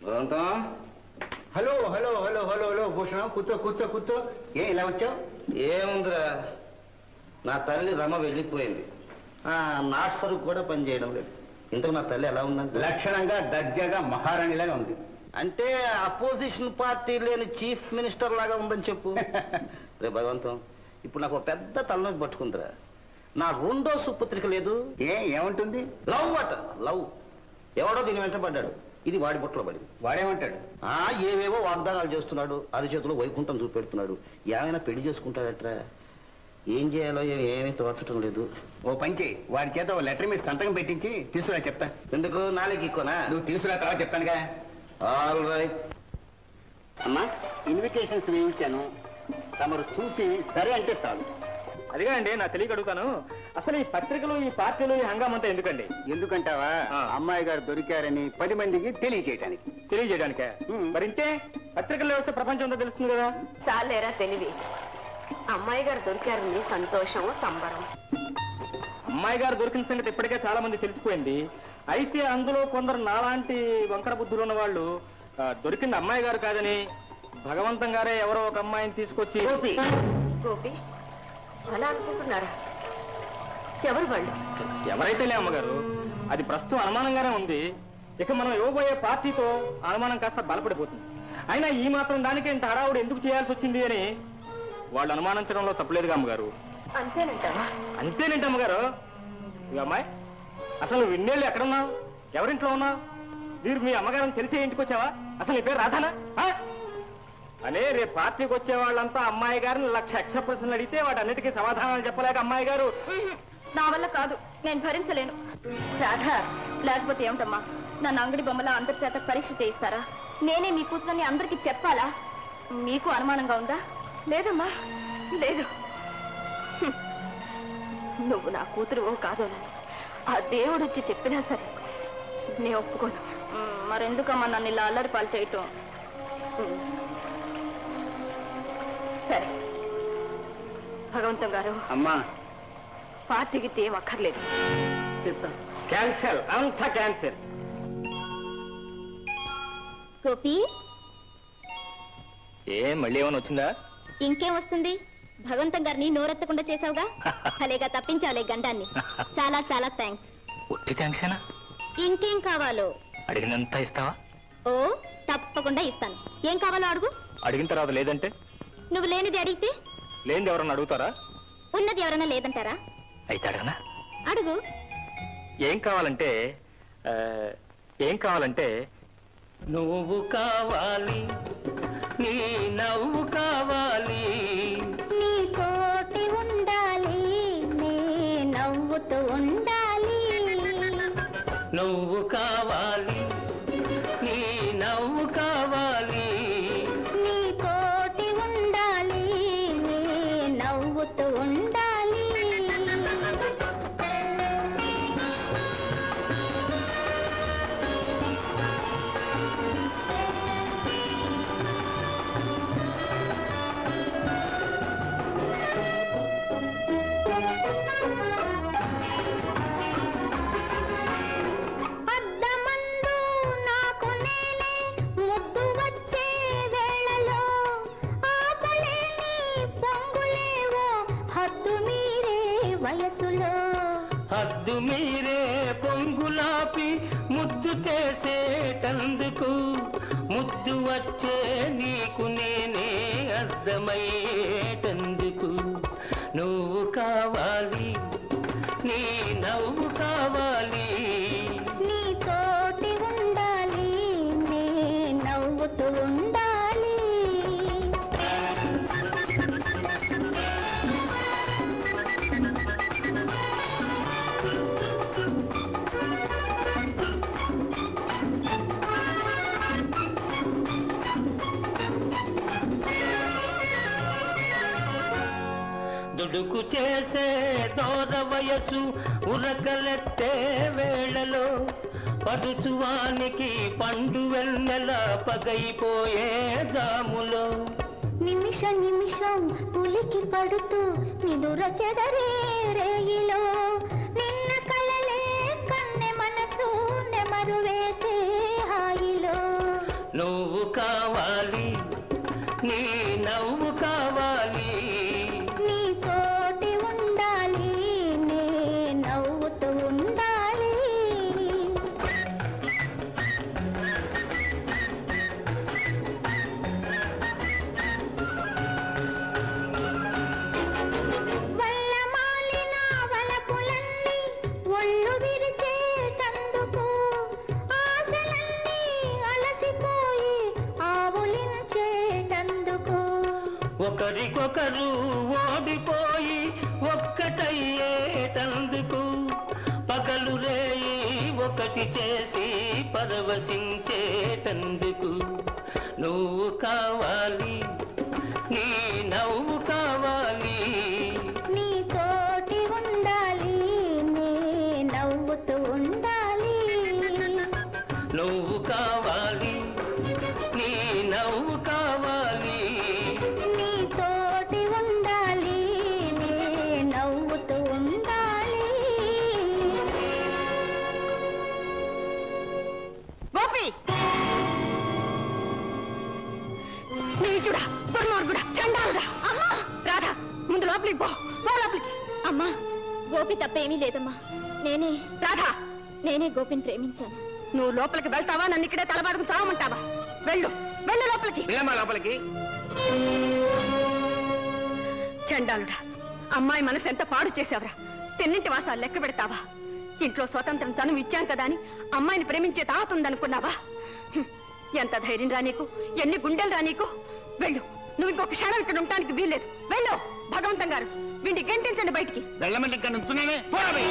Hello hello hello hello hello Bhushanam, కూర్చో కూర్చో కూర్చో. ఇలా వచ్చావు? ఏముందిరా, నా తల్లి రమ వెళ్ళిపోయింది. నాట్ సరుకు కూడా పనిచేయడం లేదు. ఇంతకు నా తల్లి ఎలా ఉందంటే లక్షణంగా దర్జాగా మహారాణిలాగా ఉంది. అంటే అపోజిషన్ పార్టీ లేని చీఫ్ మినిస్టర్ లాగా ఉందని చెప్పు. రే భగవంతం, ఇప్పుడు నాకు పెద్ద తలనొప్పి పట్టుకుందిరా. నా రెండో సుపుత్రిక లేదు. ఏముంటుంది? లవ్ అట, లవ్. ఎవడో దీని వెంట పడ్డాడు, ఇది వాడి బుట్టలో పడింది. వాడేమంటాడు? ఏవేవో వాగ్దానాలు చేస్తున్నాడు, అరిచేతిలో వైకుంఠం చూపెడుతున్నాడు. ఏమైనా పెళ్లి చేసుకుంటాడట్రా. ఏం చేయాలో ఏమీ తోచటం లేదు. ఓ పంచి, వాడి చేత ఓ లెటర్ మీద సంతకం పెట్టించి తీసుకురా చెప్తా. ఎందుకు? నాలుగు ఇక్కోనా? నువ్వు తీసుకురా, తర్వాత చెప్తానుగా. All right. అమ్మా, ఇన్విటేషన్స్ వేయించాను, తమరు చూసి సరే అంటే చాలు. అదిగా అండి, నా తెలియక అడుగుతాను, అసలు ఈ పత్రికలు, ఈ పార్టీలు, ఈ హంగామంతా ఎందుకండి? ఎందుకంటావా? అమ్మాయి గారు దొరికారని 10 మందికి తెలియజేయడానికే. మరి ఇంతే, పత్రికల్లో వస్తే ప్రపంచం అంతా తెలుస్తుంది కదా. చాలేరా తెలివి. అమ్మాయి గారు దొరికారని సంతోషం, సంబరం. అమ్మాయి గారు దొరికిన సంగతి ఇప్పటికే చాలా మంది తెలిసిపోయింది. అయితే అందులో కొందరు నాలాంటి వంకర బుద్ధులు ఉన్న వాళ్ళు దొరికింది అమ్మాయి గారు కాదని, భగవంతం గారే ఎవరో ఒక అమ్మాయిని తీసుకొచ్చి. గోపి అలా అనుకుంటున్నారా? ఎవరు వాళ్ళు? ఎవరైతేలే అమ్మగారు, అది ప్రస్తుతం అనుమానంగానే ఉంది. ఇక మనం ఇవ్వబోయే పార్టీతో అనుమానం కాస్త బలపడిపోతుంది. అయినా ఈ మాత్రం దానికి ఇంత హడావుడు ఎందుకు చేయాల్సి వచ్చింది అని వాళ్ళు అనుమానించడంలో తప్పలేదుగా అమ్మగారు. అంతేనంటావా? అంతేనంటే అమ్మగారు. ఇక అమ్మాయి, అసలు నువ్వు ఇన్నేళ్ళు ఎక్కడున్నావు? ఎవరింట్లో ఉన్నావు? మీరు మీ అమ్మగారిని తెలిసే ఇంటికి వచ్చావా? అసలు నీ పేరు రాధానా? అనే రేపు పార్టీకి వచ్చే వాళ్ళంతా అమ్మాయి గారిని 1,00,000 ప్రశ్నలు అడిగితే వాటన్నిటికీ సమాధానాలు చెప్పలేక అమ్మాయి గారు. నా వల్ల కాదు, నేను భరించలేను. రాధా, లేకపోతే ఏమిటమ్మా, నన్ను అంగడి బొమ్మలా అందరి చేత పరీక్ష చేయిస్తారా? నేనే మీ కూతురని అందరికి చెప్పాలా? మీకు అనుమానంగా ఉందా? లేదమ్మా, లేదు. నువ్వు నా కూతురు కాదోనని ఆ దేవుడు వచ్చి చెప్పినా సరే నేను ఒప్పుకోను. మరెందుకమ్మా నన్ను ఇలా అల్లరి పాలు చేయటం? సరే భగవంతం గారు. అమ్మా, పార్టీకి ఏం అక్కర్లేదు. క్యాన్సల్, అంతా క్యాన్సల్. గోపి, మళ్ళీ ఏమైనా వచ్చిందా? ఇంకేం వస్తుంది? భగవంతం గారిని నోరెత్తకుండా చేసావుగా, భలేగా తప్పించాలే గండాన్ని. చాలా చాలా థ్యాంక్స్. ఒట్టి థ్యాంక్సేనా? ఇంకేం కావాలో అడిగినంత ఇస్తావా? ఓ తప్పకుండా ఇస్తాను. ఏం కావాలో అడుగు. అడిగిన తర్వాత లేదంటే? నువ్వు లేనిది అడిగితే? లేనిది ఎవరన్నా అడుగుతారా? ఉన్నది ఎవరన్నా లేదంటారా? అయితే అడగనా? అడుగు. ఏం కావాలంటే నువ్వు కావాలి, నీ నవ్వు కావాలి, నీ తోటి ఉండాలి, నీ నవ్వుతూ ఉండాలి. నువ్వు కావాలి, నీ నవ్వు కావాలి, నీ తోటి ఉండాలి, నీ నవ్వుతూ ఉండాలి. హద్దు మీరే పొంగులాపి ముద్దు చేసేటందుకు, ముద్దు వచ్చే నీకు నేనే అర్థమయ్యేటందుకు. నువ్వు కావాలి, నీ నవ్వు కావాలి, నీ తోటి ఉండాలి, నీ నవ్వుతూ ఉండాలి. దుడుకు చేసే దూర వయసు ఉరకలెత్తే వేళలో, పడుచువానికి పండు వెన్నెల పగైపోయే జాములో, నిమిష నిమిషం ఉలికి పడుతూ నిదుర చెదరే రేయిలో, నిన్న కలలే కన్నె మనసు నెమరు వేసే హాయిలో, నువ్వు కావాలి, నీ నవ్వు కావాలి. నీ తోటి ఉండాలి, నే నవ్వుతూ ఉండాలి. వల్లమాలిన వలపులన్నీ ఒళ్ళు విరిచేటందుకు, ఆశలన్నీ అలసిపోయి ఆవులించేటందుకు. ఒకరికొకరు ఓడిపోయి ఒక్కటయ్యేటందుకు, పగలు రేయి ఒకటి చేసి పరవశించేటందుకు. నువ్వు కావాలి, నీ నవ్వు కావాలి. నీ తోటి ఉండాలి, నే నవ్వుతూ ఉండాలి. నువ్వు కావాలి, నీ నవ్వు కావాలి. నీ తోటి ఉండాలి, నే నవ్వుతూ ఉండాలి. గోపి నీచుడా, దుర్మార్గుడా, చండాలుడా! అమ్మా! రాధ, ముందు లోపలికి పో లోపలికి. అమ్మా, గోపి తప్పేమీ లేదమ్మా. రాధ, నేనే గోపిని ప్రేమించాను. నువ్వు లోపలికి వెళ్తావా, నన్ను ఇక్కడే తలబాటుకు చావమంటావా? వెళ్ళు వెళ్ళు లోపలికి. వెళ్ళమ్మా లోపలికి. చండాలుడా, అమ్మాయి మనసు ఎంత పాడు చేసావురా! తిన్నింటి వాసాలు లెక్క పెడతావా? ఇంట్లో స్వతంత్రం చనువు ఇచ్చాం కదా అని అమ్మాయిని ప్రేమించే తాగుతుందనుకున్నావా? ఎంత ధైర్యం రా నీకు, ఎన్ని గుండెలు రా నీకు! వెళ్ళు, నువ్వు ఇంకొక క్షణం ఇక్కడ ఉండటానికి వీల్లేదు. వెళ్ళు. భగవంతం గారు, వీడిని గెంటించండి బయటికి. వెళ్ళమంటే ఇక్కడ నుంచున్నానే. పోరాబే,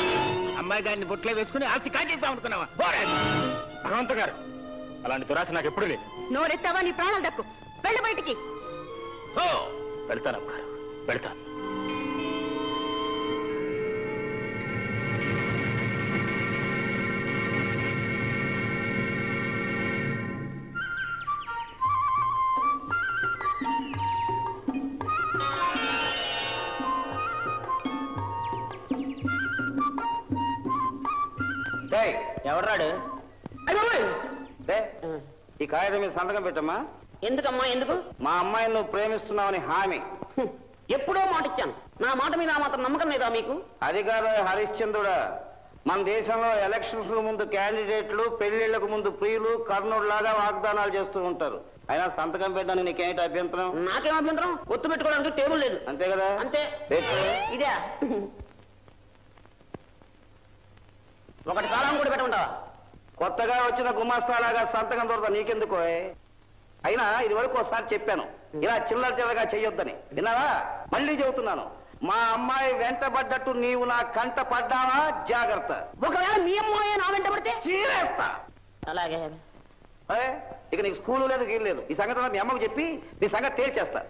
అమ్మాయి గారిని బొట్లో వేసుకుని ఆస్తి కాజేద్దాం అనుకున్నావా? పోరా. భగవంత గారు, అలాంటి దురాశ నాకు ఎప్పుడు లేదు. నోరెత్తావా నీ ప్రాణాలు దక్కు. వెళ్ళు బయటికి. ఓ వెళ్తానమ్మా, వెళ్తాను. ఎవరాడు? ఈ కాగితం మీద సంతకం పెట్టమ్మా. ఎందుకమ్మా? ఎందుకు? మా అమ్మాయిని నువ్వు ప్రేమిస్తున్నావని హామీ. ఎప్పుడో మాట ఇచ్చాను. నా మాట మీద ఆ మాత్రం నమ్మకం లేదా మీకు? అది కాదు హరిశ్చంద్రుడా, మన దేశంలో ఎలక్షన్స్ ముందు క్యాండిడేట్లు పెళ్లిళ్లకు ముందు ప్రియులు కర్ణుడిలాగా వాగ్దానాలు చేస్తూ ఉంటారు. అయినా సంతకం పెట్టడానికి నీకేంటి అభ్యంతరం? నాకేం అభ్యంతరం? ఒత్తు పెట్టుకోవడానికి టేబుల్ లేదు. అంతే కదా? అంతే. ఇదే ఒకటి కాలం కూడా పెట్టమంటావా? కొత్తగా వచ్చిన గుమాస్తాలాగా సంతకం దొరక నీకెందుకో? అయినా ఇది వరకు ఒకసారి చెప్పాను, ఇలా చిల్లర చిల్లరగా చెయ్యొద్దని. విన్నావా? మళ్ళీ చెబుతున్నాను, మా అమ్మాయి వెంటబడ్డట్టు నీవు నా కంట పడ్డావా జాగ్రత్త. ఒకవేళ మీ అమ్మాయి నా వెంట పడితే చీరేస్తా. అలాగే. ఇక నీకు స్కూలు లేదు, గీలు లేదు. ఈ సంగతి మీ అమ్మకు చెప్పి నీ సంగతి తేల్చేస్తా.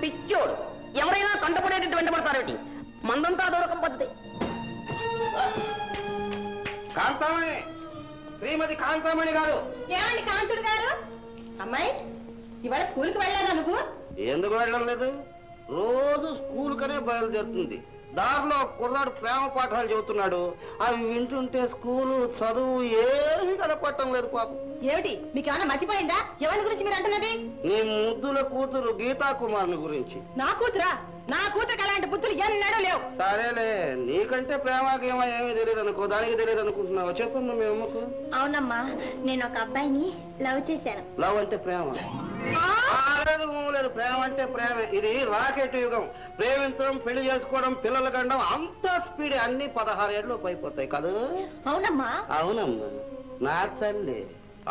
పిచ్చోడు, ఎవరైనా కంటపడేటట్టు వెంట పడతారేమిటి? మందంతా దూరకం పద్ధతి. కాంతామణి, శ్రీమతి కాంతామణి గారు. ఏమండి కాంతుడు గారు? అమ్మాయి, ఇవాళ స్కూల్కి వెళ్ళాదా నువ్వు? ఎందుకు వెళ్ళడం లేదు? రోజు స్కూల్ కనే బయలుదేరుతుంది. దారిలో కుర్రాడు ప్రేమ పాఠాలు చెబుతున్నాడు. అవి వింటుంటే స్కూలు చదువు ఏమీ కనపడటం లేదు పాపం. ఏమిటి, మీకు ఏమైనా మర్చిపోయిందా? ఎవరి గురించి మీరు అంటున్నది? నీ ముద్దుల కూతురు గీతా కుమార్ని గురించి. నా కూతురా? నా కూతురికి అలాంటి బుద్ధులు ఎన్నడూ లేవు. సరేలే, నీకంటే ప్రేమ గేమ ఏమీ తెలియదు అనుకో, దానికి తెలియదు అనుకుంటున్నావా? చెప్పమ్మా మీ అమ్మకు. అవునమ్మా, నేను ఒక అబ్బాయిని లవ్ చేశాను. లవ్ అంటే ప్రేమ లేదు, లేదు. ప్రేమ అంటే ప్రేమే. ఇది రాకెట్ యుగం. ప్రేమించడం, పెళ్లి చేసుకోవడం, పిల్లల గండం అంతా స్పీడ్. అన్ని 16 ఏళ్ళు అయిపోతాయి కదా? అవునమ్మా. అవునమ్మా నా తల్లి.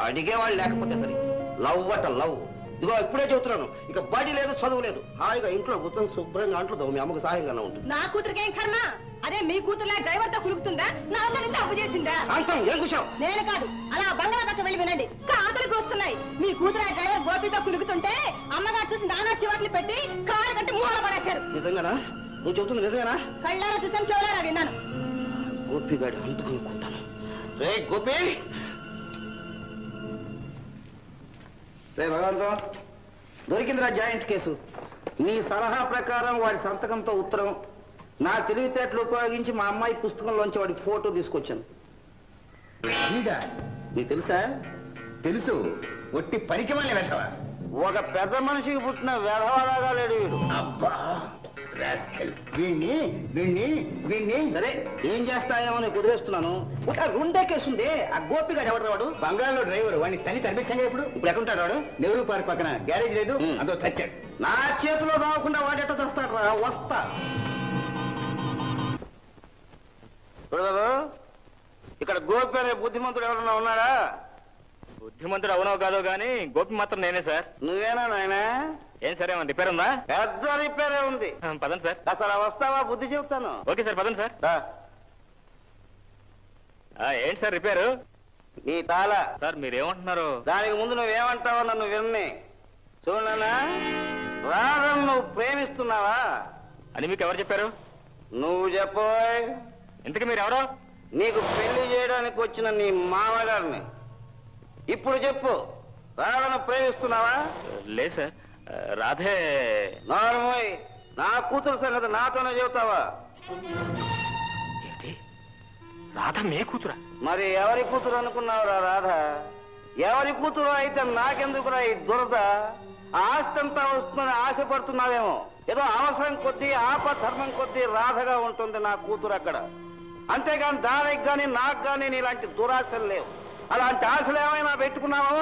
అడిగేవాళ్ళు లేకపోతే సరే. లవ్ అట లవ్. ఇదిగో ఇప్పుడే చెబుతున్నాను, ఇక బడి లేదు, చదువు లేదు. హాయిగా ఇంట్లో కూర్చొని శుభ్రంగా అంట్లో మీ అమ్మకు సహాయంగానే ఉంటుంది. నా కూతురికి ఏం కర్మ? అదే మీ కూతురులా డ్రైవర్ తో కులుకుతుందా? నా అమ్మని అప్పు చేసిందా? ఏం కూర్చోవు? నేను కాదు, అలా బంగాళా పక్క వెళ్ళి వినండి. కాదులకు వస్తున్నాయి. మీ కూతురు డ్రైవర్ గోపితో కులుకుతుంటే అమ్మగారు చూసి నానా చివాట్లు పెట్టి కారు కట్టి మూల పడేశారు. నిజంగానా? నువ్వు చెబుతుంది నిజమేనా? కళ్ళారా చూసాం, చెవులారా విన్నాను. గోపిగాడి అందుకనుకుంటాను. రే గోపి, రే భగవంతం, దొరికిందిరా జాయింట్ కేసు. నీ సలహా ప్రకారం వాడి సంతకంతో ఉత్తరం, నా తెలివితేటలు ఉపయోగించి మా అమ్మాయి పుస్తకంలోంచి వాడి ఫోటో తీసుకొచ్చాను. నీకు తెలుసా? తెలుసు, ఒట్టి పనికి మళ్ళీ వెధవా. ఒక పెద్ద మనిషికి పుట్టిన వెధవలాగా లేడు వీడు. అబ్బా వీణ్ణి వీణ్ణి వీణ్ణి సరే ఏం చేస్తాయేమో కుదిరేస్తున్నాను. ఒక గుండెకేస్తుంది ఆ గోపిగాడు ఎవడు వాడు? బంగాళలో డ్రైవర్. వాడిని తల్లి తరిపించంగా ఇప్పుడు ఎక్కడుంటాడు వాడు? నెహ్రూ పార్క్ పక్కన గ్యారేజ్ లేదు, అందులో చచ్చాడు. నా చేతిలో రాకుండా వాడెట్ట తెస్తాడు రా. వస్తా బాబు. ఇక్కడ గోపి అనే బుద్ధిమంతుడు ఎవరన్నా ఉన్నాడా? బుద్ధిమంతుడు అవునో కాదో గానీ గోపి మాత్రం నేనే సార్. నువ్వేనా నాయనా? ఏం సార్ ఏమన్నా రిపేర్ ఉందా? పెద్ద రిపేరే ఉంది. పదండి సార్. అసలు వస్తావా? బుద్ధి చెప్తాను. ఓకే సార్ పదండి సార్. ఏంటి సార్ రిపేరు? నీ తాళ. సార్ మీరేమంటున్నారు? దానికి ముందు నువ్వేమంటావో నన్ను విన్నే. చూడనా, రాధను నువ్వు ప్రేమిస్తున్నావా అని మీకు ఎవరు చెప్పారు? నువ్వు చెప్పోయ్. ఇంతకీ మీరు ఎవరో? నీకు పెళ్లి చేయడానికి వచ్చిన నీ మామగారిని. ఇప్పుడు చెప్పు, రాధను ప్రేమిస్తున్నావా? లేదు సార్, రాధే. నార్మోయ్, నా కూతురు సంగతి నాతోనే చెబుతావా? ఏంటి, రాధ మీ కూతురా? మరి ఎవరి కూతురు అనుకున్నావురా రాధ? ఎవరి కూతురు అయితే నాకెందుకురా ఈ దురద? ఆస్తంతా వస్తుందని ఆశపడుతున్నావేమో. ఏదో అవసరం కొద్దీ ఆపధర్మం కొద్దీ రాధగా ఉంటుంది నా కూతురు అక్కడ. అంతేగాని దానికి గాని నాకు గాని నీలాంటి దురాశలు లేవు. అలాంటి ఆశలు ఏమైనా పెట్టుకున్నావో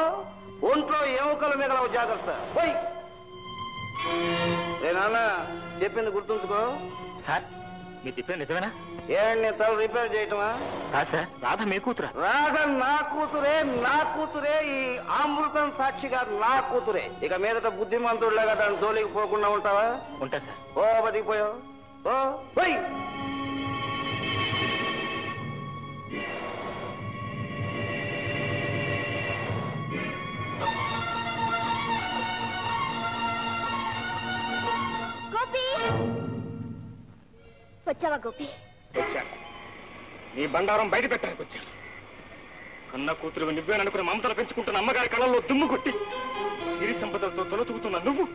ఒంట్లో ఎముకలు మిగలవు. జాగ్రత్త. పోయి నాన్న చెప్పింది గుర్తుంచుకో. సార్ మీరు చెప్పింది నిజమేనా? ఏంటి తల రిపేర్ చేయటమా? సార్ రాధ మీ కూతురా? రాధ నా కూతురే, నా కూతురే. ఈ అమృతం సాక్షిగా నా కూతురే. ఇక మీదట బుద్ధిమంతుడులాగా దాని జోలికి పోకుండా ఉంటావా? ఉంటా సార్. ఓ బతికిపోయావు. ఓ పోయి. వచ్చావా గోపి? నీ బండారం బయట పెట్టడానికి వచ్చాను. కన్న కూతురు నువ్వేననుకుని మమతలు పెంచుకుంటున్న అమ్మగారి కళ్ళల్లో దుమ్ము కొట్టి సిరి సంపదలతో తొలతుకుతున్న నువ్వు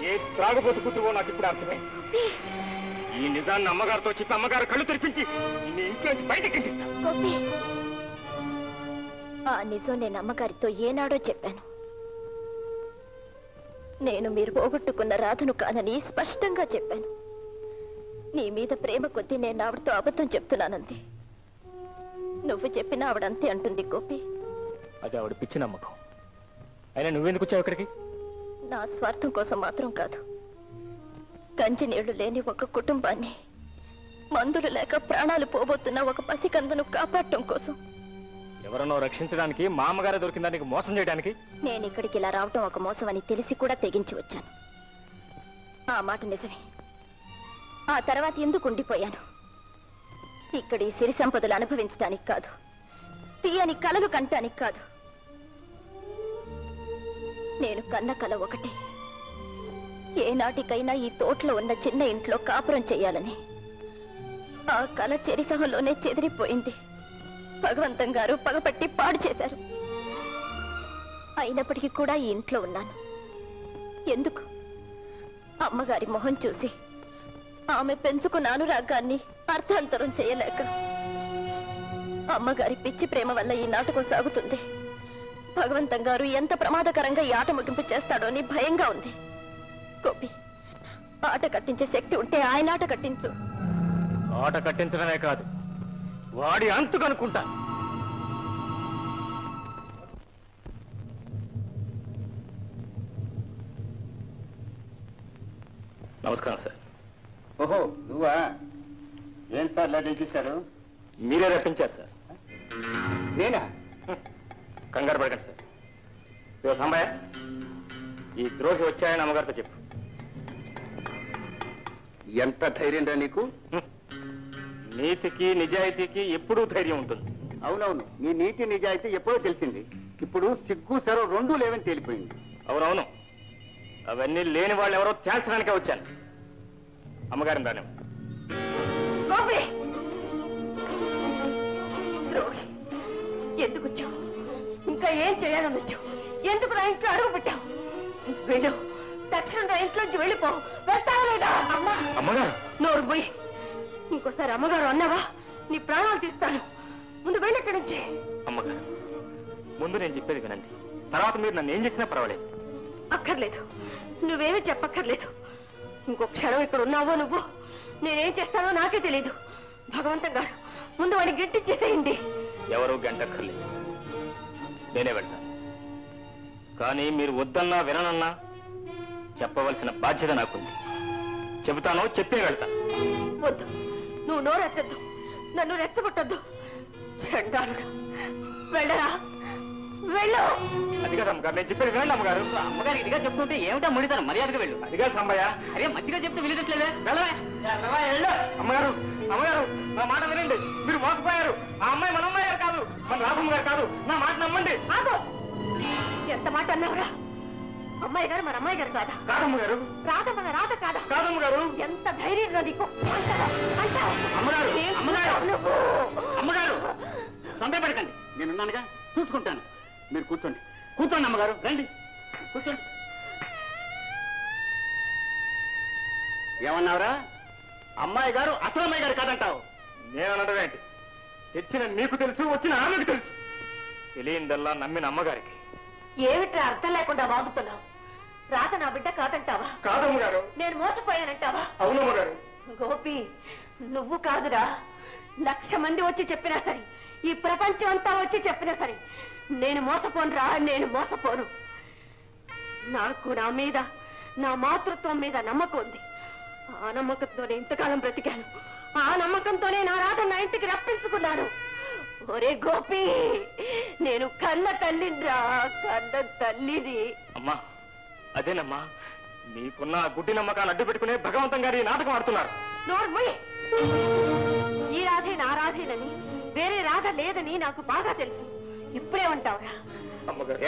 ఏ త్రాగుబోతు కూతురువో నాకు ఇప్పుడు అర్థమే. ఈ నిజాన్ని అమ్మగారితో చెప్పి అమ్మగారు కళ్ళు తెరిపించి నీ ఇంట్లోంచి బయటకి గోపి, ఆ నిజం నేను అమ్మగారితో ఏనాడో చెప్పాను. నేను మీరు పోగొట్టుకున్న రాధను కానని స్పష్టంగా చెప్పాను. నీ మీద ప్రేమ కొద్దీ నేను ఆవిడతో అబద్ధం చెప్తున్నానంతే. నువ్వు చెప్పినా ఆవిడంతే అంటుంది గోపి. అది ఆవిడ పిచ్చి నమ్మకం. అయినా నువ్వెందుకు వచ్చావు ఇక్కడికి? నా స్వార్థం కోసం మాత్రం కాదు. గంజి నీళ్లు లేని ఒక కుటుంబాన్ని, మందులు లేక ప్రాణాలు పోబోతున్న ఒక పసికందను కాపాడటం కోసం. ఎవరన్నో రక్షించడానికి మా అమ్మగారే దొరికిందా నీకు మోసం చేయడానికి? నేను ఇక్కడికి ఇలా రావటం ఒక మోసం అని తెలిసి కూడా తెగించి వచ్చాను. ఆ మాట నిజమే. ఆ తర్వాత ఎందుకు ఉండిపోయాను? ఇక్కడ ఈ సిరి సంపదలు అనుభవించడానికి కాదు, తీయని కలలు కంటానికి కాదు. నేను కన్న కల ఒకటే, ఏనాటికైనా ఈ తోటలో ఉన్న చిన్న ఇంట్లో కాపురం చెయ్యాలని. ఆ కల చెరిసహంలోనే చెదిరిపోయింది. భగవంతం గారు పగపట్టి పాడు చేశారు. అయినప్పటికీ కూడా ఈ ఇంట్లో ఉన్నాను. ఎందుకు? అమ్మగారి మొహం చూసి ఆమె పెంచుకున్న అనురాగాన్ని అర్థాంతరం చేయలేక. అమ్మగారి పిచ్చి ప్రేమ వల్ల ఈ నాటకం సాగుతుంది. భగవంతం గారు ఎంత ప్రమాదకరంగా ఈ ఆట ముగింపు చేస్తాడో అని భయంగా ఉంది. గోపి, ఆట కట్టించే శక్తి ఉంటే ఆయన ఆట కట్టించు. ఆట కట్టించడమే కాదు, వాడి అంతు కనుక్కుంటా. నమస్కారం సార్. ఓహో నువ్వా? ఏంటి సార్ ఇలా దించేశారు? మీరే రప్పించారు సార్. నేనా? కంగారు పడకండి సార్. ఇదిగో సాంబయ్య, ఈ ద్రోహి వచ్చాయని అమ్మగారితో చెప్పు. ఎంత ధైర్యం రా నీకు? నీతికి నిజాయితీకి ఎప్పుడూ ధైర్యం ఉంటుంది. అవునవును, నీ నీతి నిజాయితీ ఎప్పుడో తెలిసింది. ఇప్పుడు సిగ్గు సెరవు రెండూ లేవని తేలిపోయింది. అవునవును, అవన్నీ లేని వాళ్ళు ఎవరో తేల్చడానికే వచ్చాను. అమ్మగారిని రాను. ఎందుకు వచ్చావు? ఇంకా ఏం చేయాలని వచ్చావు? ఎందుకు నా ఇంట్లో అడుగు పెట్టావు? వెళ్ళు, తక్షణం నా ఇంట్లోంచి వెళ్ళిపో. వెళ్తావా లేదా? అమ్మా, అమ్మగారు నోరు పోయి. ఇంకోసారి అమ్మగారు అన్నావా నీ ప్రాణాలు తీస్తాను. ముందు వెళ్ళి ఇక్కడి నుంచి. అమ్మగారు, ముందు నేను చెప్పేది వినండి, తర్వాత మీరు నన్ను ఏం చేసినా పర్వాలేదు. అక్కర్లేదు, నువ్వేమీ చెప్పక్కర్లేదు. ఇంకో క్షణం ఇక్కడ ఉన్నావో నువ్వు, నేనేం చేస్తానో నాకే తెలీదు. భగవంతం గారు, ముందు వాడిని గెంటిచ్చేసేయండి. ఎవరూ గంటక్కర్లేదు, నేనే వెళ్తాను. కానీ మీరు వద్దన్నా విననన్నా చెప్పవలసిన బాధ్యత నాకుంది. చెబుతానో చెప్పే వెళ్తాను. వద్దు, నువ్వు నోరెత్తద్దు, నన్ను రెచ్చగొట్టద్దు. చెడ్డారుడు, వెళ్ళరా, వెళ్ళు. అది కాదు అమ్మగారు, నేను చెప్పేది వినండి అమ్మగారు. అమ్మగారు ఇదిగా చెప్తుంటే ఏమిటా ముడితాను, మర్యాదగా వెళ్ళు. అది కాదు సంబయ్య, అదే మంచిగా చెప్తే వినట్లేదే, వెళ్ళవా. అమ్మగారు అమ్మగారు నా మాట వినండి. మీరు మోసపోయారు. ఆ అమ్మాయి మన అమ్మాయి గారు కాదు, మన రాధమ్మ గారు కాదు. నా మాట నమ్మండి. ఆగు! ఎంత మాట అన్నావురా? అమ్మాయి గారు మన అమ్మాయి గారు కాదా? కాదమ్మ గారు. రాధ మన రాధ కాదా? కాదమ్మ గారు. ఎంత ధైర్యంగా నీకు అమ్మగారు, అమ్మగారు తొందరపడకండి. నేనున్నానుగా, చూసుకుంటాను. మీరు కూర్చోండి. కూర్చోండి అమ్మగారు, రండి కూర్చోండి. ఏమన్నావురా? అమ్మాయి గారు అసలు అమ్మాయి గారు కాదంటావు? నేను అనడమేంటి? తెచ్చిన నీకు తెలుసు, వచ్చిన ఆమెకు తెలుసు. తెలియందల్లా నమ్మిన అమ్మగారికి. ఏమిట్రా అర్థం లేకుండా వాగుతున్నావు? రాధ నా బిడ్డ కాదంటావా? కాదమ్మ గారు. నేను మోసపోయానంటావా? అవునమ్మ గారు. గోపి, నువ్వు కాదురా, 1,00,000 మంది వచ్చి చెప్పినా సరే, ఈ ప్రపంచం అంతా వచ్చి చెప్పినా సరే, నేను మోసపోనురా, నేను మోసపోను. నాకు నా మీద, నా మాతృత్వం మీద నమ్మకం ఉంది. ఆ నమ్మకంతోనే ఇంతకాలం బ్రతికాను. ఆ నమ్మకంతోనే నా రాధ నా ఇంటికి రప్పించుకున్నాను. ఒరే గోపి, నేను కన్న తల్లిరా, కన్న తల్లిని. అమ్మా, అదేనమ్మా, నీకున్న గుడ్డి నమ్మకాలు అడ్డు పెట్టుకునే భగవంతం గారి నాటకం ఆడుతున్నారు. నోర్మయ్, ఈ రాధే నా రాధేనని, వేరే రాధ లేదని నాకు బాగా తెలుసు. ఇప్పుడేమంటావురా?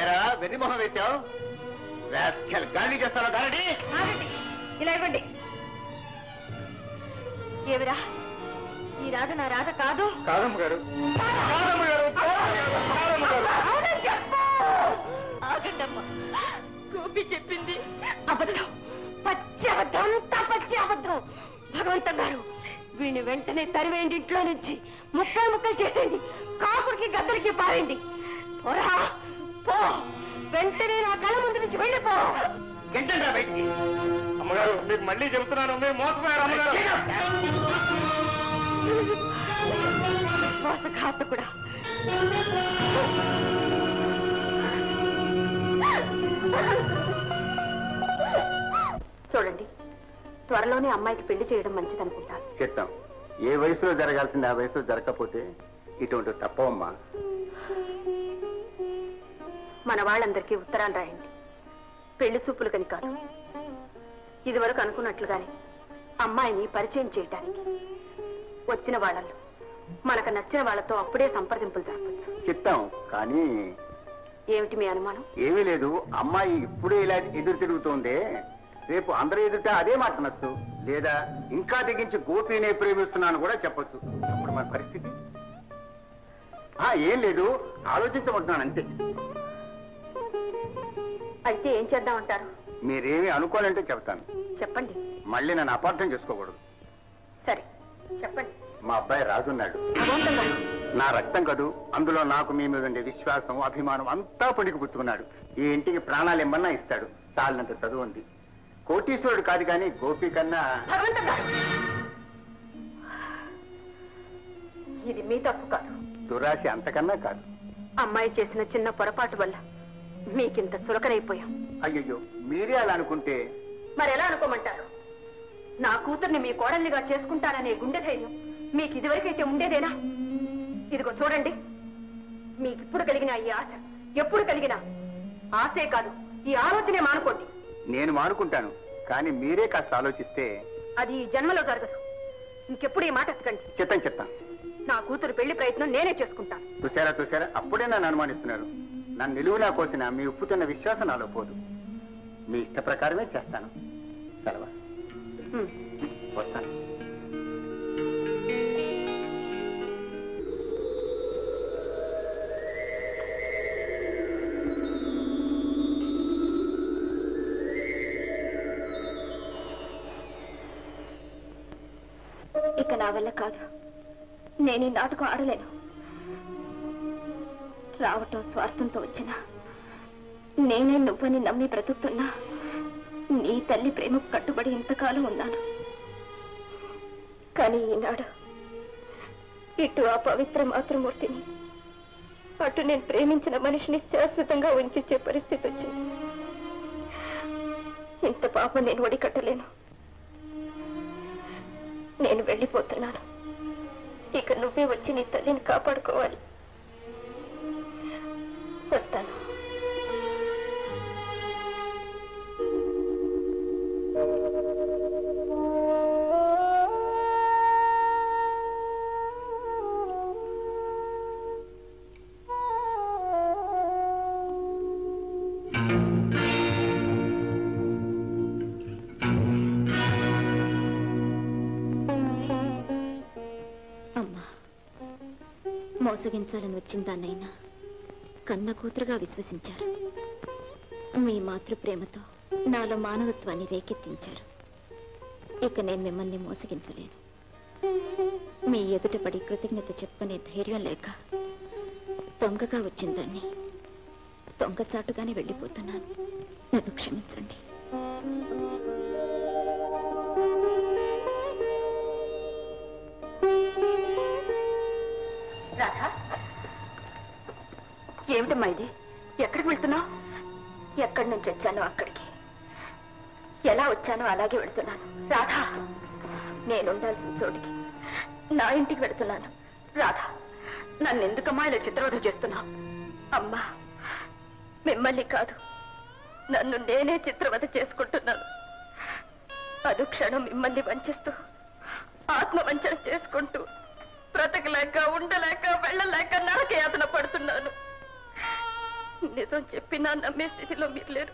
ఏరా వెర్రి మొహం వేశావు? గాలి చేస్తావా? గారడి, ఇలా ఇవ్వండి. ఏమిరా, ఈ రాధ నా రాధ కాదు? కాదమ్మ గారు. కాదమ్మ గారు. కాదమ్మ గారు. అవునని చెప్పు. ఆగండమ్మా, గోపి చెప్పింది అబద్ధం, పచ్చి అబద్ధం, అంతా పచ్చి అబద్ధం. భగవంతం గారు, వీణ్ణి వెంటనే తరివేయండి, ఇంట్లో నుంచి ముక్కలు ముక్కలు చేసేయండి, కాకుడికి గద్దరికి పారేయండి. పోరా, పో, వెంటనే నా కళ్ళ ముందు నుంచి వెళ్ళిపో. గంటరా బయటికి. అమ్మగారు, మీకు మళ్ళీ చెబుతున్నాను, మీరు మోసపోయారు అమ్మగారు. మోసఘాతకుడా, చూడండి, త్వరలోనే అమ్మాయికి పెళ్లి చేయడం మంచిదనుకుంటాను. చెప్తాం. ఏ వయసులో జరగాల్సింది ఆ వయసులో జరగకపోతే ఇటువంటి తప్పవమ్మా. మన వాళ్ళందరికీ ఉత్తరాలు రాయండి, పెళ్లి చూపులు కని కాదు. ఇదివరకు అనుకున్నట్లుగానే అమ్మాయిని పరిచయం చేయటానికి. వచ్చిన వాళ్ళల్లో మనకు నచ్చిన వాళ్ళతో అప్పుడే సంప్రదింపులు జరపచ్చు. చెప్తాం, కానీ ఏమిటి మీ అనుమానం? ఏమీ లేదు. అమ్మాయి ఇప్పుడే ఇలా ఎదురు తిరుగుతోందే, రేపు అందరూ ఎదుట అదే మాట నచ్చు, లేదా ఇంకా తెగించి గోపినే ప్రేమిస్తున్నాను కూడా చెప్పొచ్చు. అప్పుడు మన పరిస్థితి ఏం లేదు, ఆలోచించమంటున్నాను అంతే. అయితే ఏం చేద్దామంటారు? మీరేమి అనుకోనంటే చెప్తాను. చెప్పండి. మళ్ళీ నన్ను అపార్థం చేసుకోకూడదు. సరే, చెప్పండి. మా అబ్బాయి రాజున్నాడు, నా రక్తం కదూ. అందులో నాకు మీ మీద ఉండే విశ్వాసం, అభిమానం అంతా పొడికి పుచ్చుకున్నాడు. ఈ ఇంటికి ప్రాణాలు ఏమన్నా ఇస్తాడు. చాలినంత చదువు ఉంది. కోటీశ్వరుడు కాదు, కానీ గోపి కన్నా. ఇది మీ తప్పు కాదు, దురాశ అంతకన్నా కాదు. అమ్మాయి చేసిన చిన్న పొరపాటు వల్ల మీకింత చులకనైపోయాం. అయ్యయ్యో, మీరే అలా అనుకుంటే. మరెలా అనుకోమంటారు? నా కూతుర్ని మీ కోడల్నిగా చేసుకుంటాననే గుండె ధైర్యం మీకు ఇదివరకైతే ఉండేదేనా? ఇదిగో చూడండి, మీకిప్పుడు కలిగిన ఈ ఆశ ఎప్పుడు కలిగినా ఆశే కాదు, ఈ ఆలోచనే మానుకోండి. నేను మానుకుంటాను, కానీ మీరే కాస్త ఆలోచిస్తే. అది ఈ జన్మలో జరగదు. ఇంకెప్పుడు ఈ మాట ఎత్తకండి. చెప్తాను. నా కూతురు పెళ్లి ప్రయత్నం నేనే చేసుకుంటాను. చూసారా, అప్పుడే నన్ను అనుమానిస్తున్నారు. నన్ను నిలువునా కోసిన మీ ఉప్పుతున్న విశ్వాసం నాలో పోదు. మీ ఇష్ట ప్రకారమే చేస్తాను. సెలవా, వస్తాను. ఇక నా వల్ల కాదు, నేను ఈ నాటకం ఆడలేను. రావటం స్వార్థంతో వచ్చినా నేనే నువ్వని నమ్మి బ్రతుకుతున్నా నీ తల్లి ప్రేమకు కట్టుబడి ఇంతకాలం ఉన్నాను. కానీ ఈనాడు ఇటు ఆ పవిత్ర మాతృమూర్తిని, అటు నేను ప్రేమించిన మనిషిని శాశ్వతంగా ఉంచే పరిస్థితి వచ్చింది. ఇంత పాపం నేను ఒడికట్టలేను. నేను వెళ్ళిపోతున్నాను. ఇక నువ్వే వచ్చి నీ తల్లిని కాపాడుకోవాలి. వస్తాను. మోసగించాలని వచ్చిన దాన్నైనా కన్న కూతురుగా విశ్వసించారు. మీ మాతృప్రేమతో నాలో మానవత్వాన్ని రేకెత్తించారు. ఇక నేను మిమ్మల్ని మోసగించలేను. మీ ఎదుట పడి కృతజ్ఞత చెప్పుకునే ధైర్యం లేక దొంగగా వచ్చిన దాన్ని దొంగచాటుగానే వెళ్ళిపోతున్నాను. నన్ను క్షమించండి. రాధా, ఏమిటమ్మా ఇది? ఎక్కడికి వెళ్తున్నావు? ఎక్కడి నుంచి వచ్చానో అక్కడికి, ఎలా వచ్చానో అలాగే వెళ్తున్నాను. రాధా, నేను ఉండాల్సిన చోటికి, నా ఇంటికి వెళ్తున్నాను. రాధా, నన్ను ఎందుకమ్మా ఇలా చిత్రవధ చేస్తున్నావు? అమ్మా, మిమ్మల్ని కాదు, నన్ను నేనే చిత్రవధ చేసుకుంటున్నాను. అనుక్షణం మిమ్మల్ని వంచిస్తూ, ఆత్మవంచన చేసుకుంటూ బ్రతకలేక, ఉండలేక, వెళ్ళలేక నరకయాతన పడుతున్నాను. నిజం చెప్పినా నమ్మే స్థితిలో మీరు లేరు.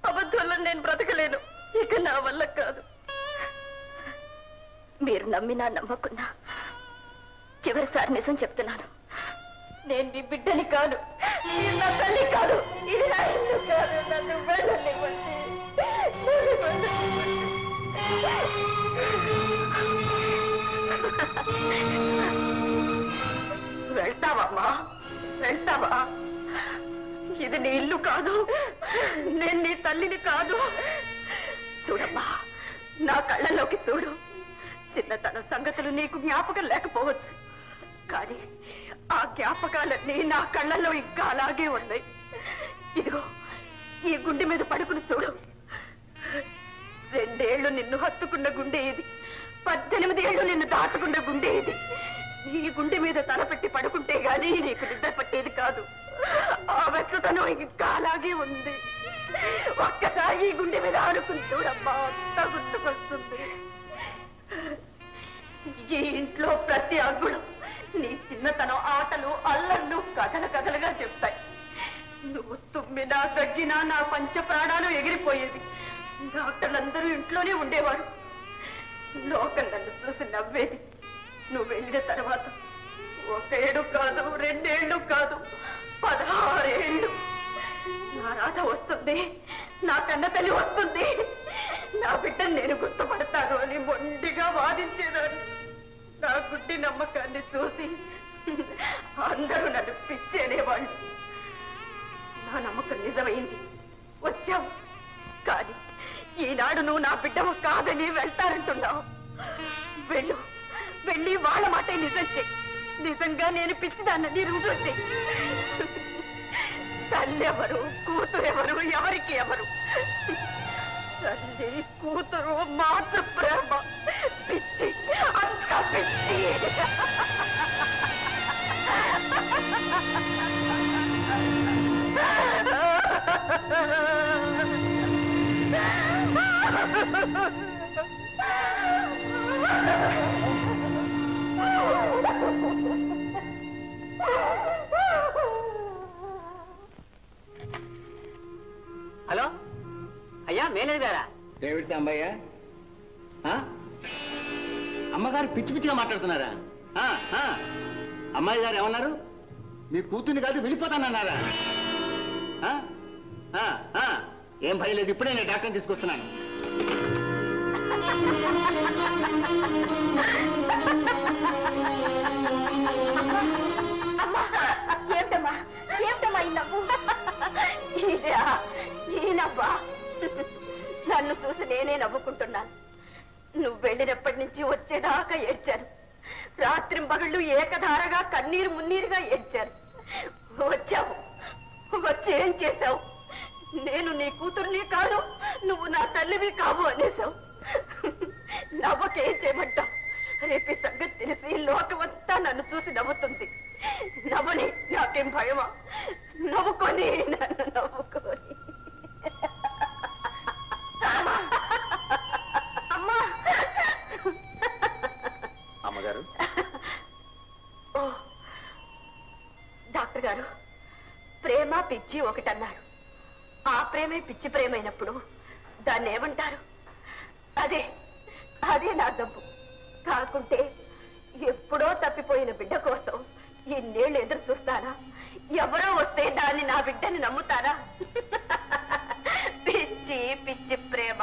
అబద్ధంలో నేను బ్రతకలేను. ఇక నా వల్ల కాదు. మీరు నమ్మినా నమ్మకున్నా చివరిసారి నిజం చెప్తున్నాను. నేను మీ బిడ్డని కాదు, మీరు నా తల్లి కాదు. ఇది నా ఇల్లు కాదు. నన్ను వెళ్ళనివ్వండి. వెళ్తావమ్మా, వెళ్తావా? ఇది నీ ఇల్లు కాదు. నేను నీ తల్లిని కాదు. చూడమ్మా, నా కళ్ళలోకి చూడు. చిన్నతన సంగతులు నీకు జ్ఞాపకం లేకపోవచ్చు, కానీ ఆ జ్ఞాపకాలన్నీ నా కళ్ళల్లో ఇంకా అలాగే ఉన్నాయి. ఇదిగో ఈ గుండె మీద పడుకుని చూడు. 2 ఏళ్లు నిన్ను హత్తుకున్న గుండె ఇది. 18 ఏళ్లు నిన్ను దాటుకున్న గుండె ఇది. ఈ గుండె మీద తలపెట్టి పడుకుంటే గానీ నీకు నిద్ర పట్టేది కాదు. ఆ వెచ్చతనం ఇంకా అలాగే ఉంది. ఒక్కసారి ఈ గుండె మీద ఆడుకుని చూడమ్మా, అంత గుర్తుకొస్తుంది. ఈ ఇంట్లో ప్రతి అంగుళం నీ చిన్నతనం ఆటలు, అల్లర్లు కథలుగా చెప్తాయి. నువ్వు తుమ్మినా దగ్గినా నా పంచ ప్రాణాలు ఎగిరిపోయేది. డాక్టర్లందరూ ఇంట్లోనే ఉండేవారు. లోకం నన్ను చూసి నవ్వేది. నువ్వు వెళ్ళిన తర్వాత 1 ఏడు కాదు, 2 ఏళ్ళు కాదు, 16 ఏళ్ళు. నా రాధ వస్తుంది, నా కన్న తల్లి వస్తుంది, నా బిడ్డను నేను గుర్తుపడతాను అని మొండిగా వాదించేదాన్ని. నా గుడ్డి నమ్మకాన్ని చూసి అందరూ నన్ను పిచ్చేనేవాళ్ళు. నా నమ్మకం నిజమైంది. వచ్చావు, కానీ ఈనాడు నువ్వు నా బిడ్డవు కాదని వెళ్తారంటున్నావు. వెళ్ళు, వెళ్ళి వాళ్ళ మాట నిజం చెయ్యి. నిజంగా నేను పిచ్చిదాన్నని రుజువు చెయ్యి. తల్లి ఎవరు, కూతురు ఎవరు, ఎవరికి ఎవరు? తల్లి, కూతురు, మాతృ ప్రేమ పిచ్చి, అంత పిచ్చి. హలో అయ్యా, మేనేజరా? డేవిడ్ సాంబయ్య, అమ్మగారు పిచ్చి పిచ్చిగా మాట్లాడుతున్నారా? అమ్మాయి గారు ఏమన్నారు? మీ కూతుర్ని కాదు వెళ్ళిపోతానన్నారా? ఏం భయం లేదు, ఇప్పుడే నేను డాక్టర్ని తీసుకొస్తున్నాను. ఏంటమ్మా ఏమిటమ్మా ఈ నవ్వు? ఈ నవ్వా? నన్ను చూసి నేనే నవ్వుకుంటున్నాను. నువ్వు వెళ్ళినప్పటి నుంచి వచ్చేదాకా ఏడ్చాను. రాత్రింబగళ్ళు ఏకధారగా కన్నీరు మున్నీరుగా ఏడ్చాను. వచ్చావు, వచ్చి ఏం చేశావు? నేను నీ కూతుర్ని కాను, నువ్వు నా తల్లివి కావు అనేసావు. నవ్వకేం చేయమంటావు? రేపు సంగతి తెలిసి లోకమంతా నన్ను చూసి నవ్వుతుంది. నవ్వని నాకేం భయమా? నవ్వుకొని నన్ను నవ్వుకొని. అమ్మా! అమ్మగారు. ఓ డాక్టర్ గారు, ప్రేమ పిచ్చి ఒకటన్నారు. ఆ ప్రేమే పిచ్చి ప్రేమైనప్పుడు దాన్ని ఏమంటారు? అదే అదే నా డబ్బు. కాకుంటే ఎప్పుడో తప్పిపోయిన బిడ్డ కోసం ఇన్నేళ్ళు ఎదురు చూస్తానా? ఎవరో వస్తే దాన్ని నా బిడ్డని నమ్ముతారా? పిచ్చి పిచ్చి ప్రేమ.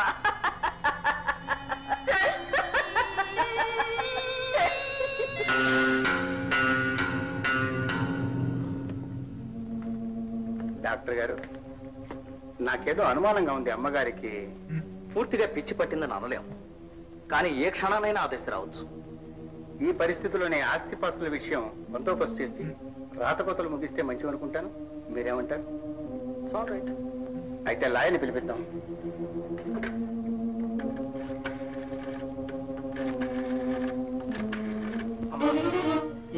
డాక్టర్ గారు, నాకేదో అనుమానంగా ఉంది. అమ్మగారికి పూర్తిగా పిచ్చి పట్టిందని అనలేం, కానీ ఏ క్షణానైనా ఆదేశ రావచ్చు. ఈ పరిస్థితుల్లోనే ఆస్తిపాస్తుల విషయం బందోబస్తు చేసి రాతకోతలు ముగిస్తే మంచివి అనుకుంటాను. మీరేమంటారు? All right. అయితే లాయర్ని పిలిపిద్దాం.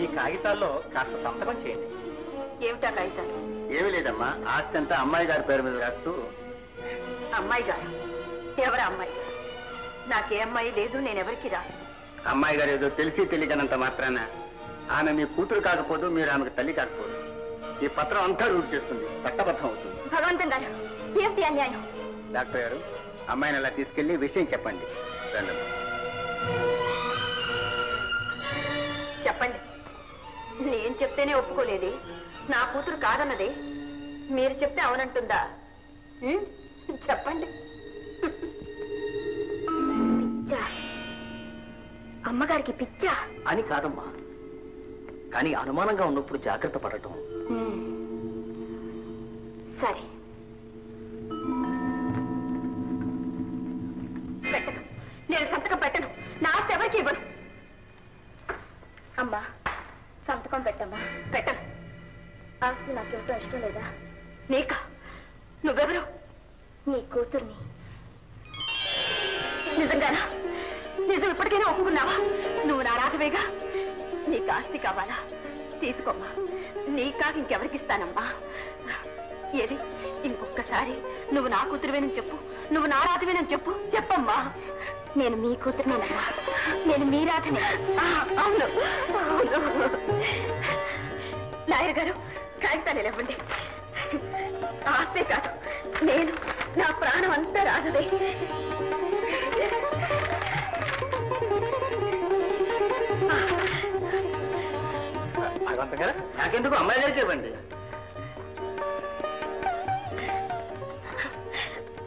ఈ కాగితాల్లో కాస్త సంతకం చేయండి. ఏమిటా కాగితాలు? ఏమీ లేదమ్మా, ఆస్తి అంతా అమ్మాయి గారి పేరు మీద రాస్తూ. అమ్మాయి గారు? ఎవరు అమ్మాయి? నాకే అమ్మాయి లేదు, నేనెవరికి రాను. అమ్మాయి గారు ఏదో తెలిసి తెలియకనంత మాత్రాన ఆమె మీ కూతురు కాకపోదు, మీరు ఆమెకు తల్లి కాకపోదు. ఈ పత్రం అంతా రూట్ చేస్తుంది, చట్టబద్ధం అవుతుంది. భగవంతం గారు, ఏమిటి అన్యాయం? డాక్టర్ గారు, అమ్మాయిని అలా తీసుకెళ్లి విషయం చెప్పండి. రండి. చెప్పండి. నేను చెప్తేనే ఒప్పుకోలేదే, నా కూతురు కాదన్నదే. మీరు చెప్తే అవునంటుందా? చెప్పండి. పిచ్చా? అమ్మగారికి పిచ్చా అని కాదమ్మా, కానీ అనుమానంగా ఉన్నప్పుడు జాగ్రత్త పడటం. సరే, పెట్టను. నేను సంతకం పెట్టను. నా ఆస్తి ఎవరికి ఇవ్వను. అమ్మా, సంతకం పెట్టమ్మా. పెట్టను. ఆస్తి నాకేమిటో ఇష్టం లేదా? నీకా? నువ్వెవరు? నీ కూతుర్ని. నిజంగానా? నిజం ఇప్పటికైనా ఒప్పుకున్నావా? నువ్వు నా రాజవేగా. నీకు ఆస్తి కావాలా? తీసుకోమ్మా. నీకాక ఇంకెవరికిస్తానమ్మా? ఏది, ఇంకొక్కసారి నువ్వు నా కూతురువేనని చెప్పు, నువ్వు నా రాజవేనని చెప్పు. చెప్పమ్మా. నేను మీ కూతురునేనమ్మా. నేను మీ రాధనే. అవును. లాయర్ గారు, కాగితాలు ఇవ్వండి. ఆస్తే కాదు, నేను నా ప్రాణం అంతా రాజదే. భగవంతం గారు, నాకెందుకు అమ్మాయి గారికి ఇవ్వండి.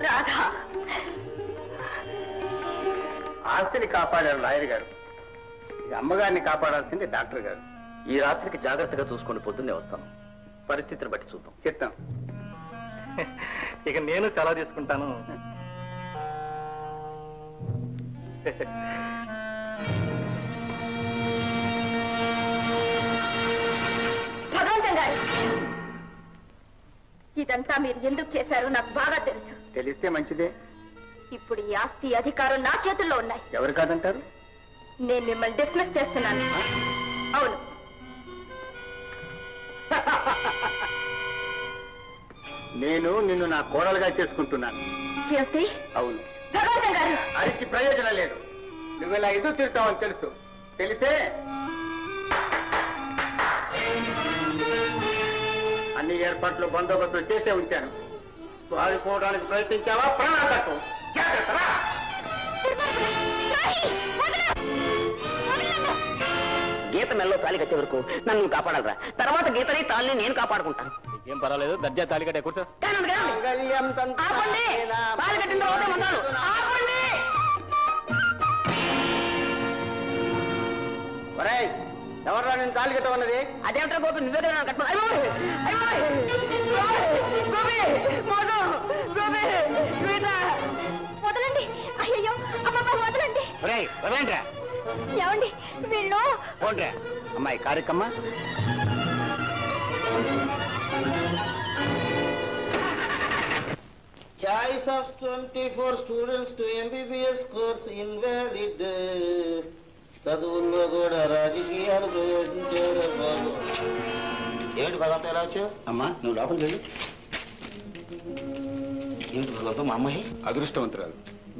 రాధా, ఆస్తిని కాపాడారు లాయర్ గారు, అమ్మగారిని కాపాడాల్సింది డాక్టర్ గారు. ఈ రాత్రికి జాగ్రత్తగా చూసుకొని పొద్దున్నే వస్తాను. పరిస్థితిని బట్టి చూద్దాం. చెప్తాం. ఇక నేను సెలవు తీసుకుంటాను. భగవంతం గారు, ఇదంతా మీరు ఎందుకు చేశారో నాకు బాగా తెలుసు. తెలిస్తే మంచిదే. ఇప్పుడు ఈ ఆస్తి అధికారం నా చేతుల్లో ఉన్నాయి. ఎవరు కాదంటారు? నేను మిమ్మల్ని డిస్మిస్ చేస్తున్నాను. అవును. నేను నిన్ను నా కోడలుగా చేసుకుంటున్నాను. ఏమిటి? అవును. భగవంతం గారు, అరికి ప్రయోజనం లేదు. నువ్వు ఇలా ఎదురు తిరుగుతావని తెలుసు. తెలిసే అన్ని ఏర్పాట్లు బందోబస్తు చేసే ఉంచాను. పారిపోవడానికి ప్రయత్నించావా? ప్రాణాలకు జాగ్రత్తరా. గీత మెల్లో తాళి కట్టే వరకు నన్ను నువ్వు కాపాడాలరా. తర్వాత గీతని తాళిని నేను కాపాడుకుంటాను. ఏం పర్వాలేదు, దర్జా తాళి కట్టే కూర్చో. ఆపండి. తాళి కట్టిన తర్వాత మందాలు. ఆపండి. ఒరేయ్, ఎవరు నేను తాళి కట్టమన్నది? అదేమిటో గోపి నువ్వే కదా కట్టు. వదలండి, అయ్యో అమ్మమ్మ వదలండి. వదలండి ఏమండి వీళ్ళు? పోండ్రా. అమ్మాయి కారికమ్మ, choice of 24 students to MBBS course invalid. చదువుల్లో కూడా రాజకీయాలు ప్రవేశించారు బాబు. ఏమిటి భగవంతం ఎలా వచ్చావు? అమ్మా నువ్వు లోపల చెల్లి. ఏమిటి భగవంతం మా అమ్మాయి? అదృష్టవంతురాలు,